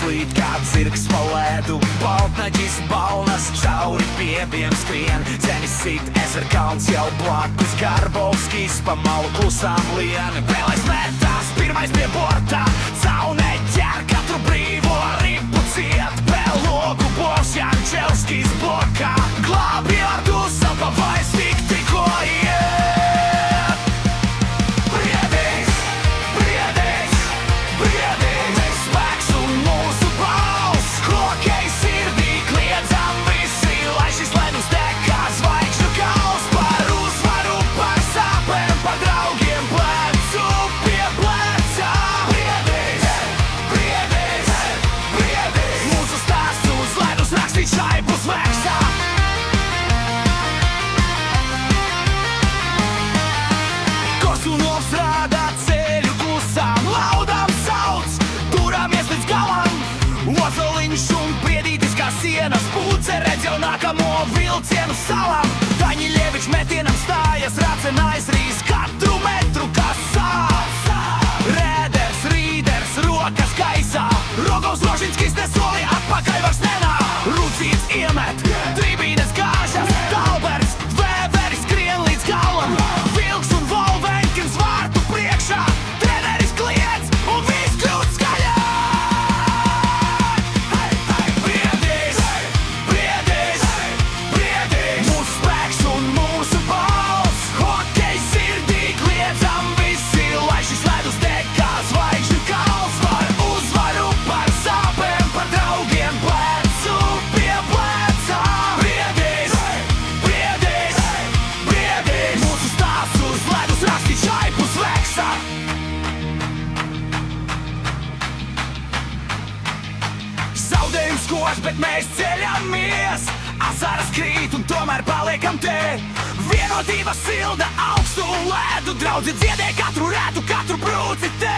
slīd kā dzirgs pa ledu. Baltnaģis balnas cauri piebiem skrien. Zemes sit ezer kalns jau blakus. Garbovskis pa malu klusām lien. Vēlais metās, pirmais pie borta. Caune ķer katru brīvo ripu ciet. Vēl logu bos Jančevskis blokā. Glābi ar dusam pa vais tik tikko iet. Briedīs, briedīs, briedīs. Spēks un mūsu balss. Hokej sirdī kliedzam visi, lai šis ledus deg kā zvaigžņu kauls. Par uzvaru, par sāpēm, par draugiem plecu pie pleca. Briedīs, briedīs, briedīs. Mūsu stāsts uz ledus rakstīt šaibus veksā. Korsunovs rādā ceļu klusām, laudām sauc, turamies līdz galam. Ozoliņš un Priedītis kā sienas, Pūce redz jau nākamo vilcienu salam. Daņiļevičs metienam stājas, Racena aizrīs katru metru kā sāp. Rēders, Rīders, rokas gaisā, Rogovs Rožinskis nesoli atpakaļ vairs nenā. Rudzīts iemet, tribīnes gāžas, Talberts, Vēveris skrien līdz galam. Vilks un Volvenkins vārtu priekšā, treneris kliedz un viss kļūst skaļāk. Briedīs, briedīs, briedīs. Mūsu spēks un mūsu balss. Hokej sirdī kliedzam visi, lai šis ledus deg kā zvaigžņu kauls. Par uzvaru, par sāpēm, par draugiem plecu pie pleca. Briedīs, briedīs, briedīs. Mūsu stāsts uz ledus rakstīt šaibus veksā. Zaudējums koš, bet mēs ceļamies. Asaras krīt un tomēr paliekam te. Vienotība silda augstu ledu, draudzi dziedē katru rētu, katru brūci te.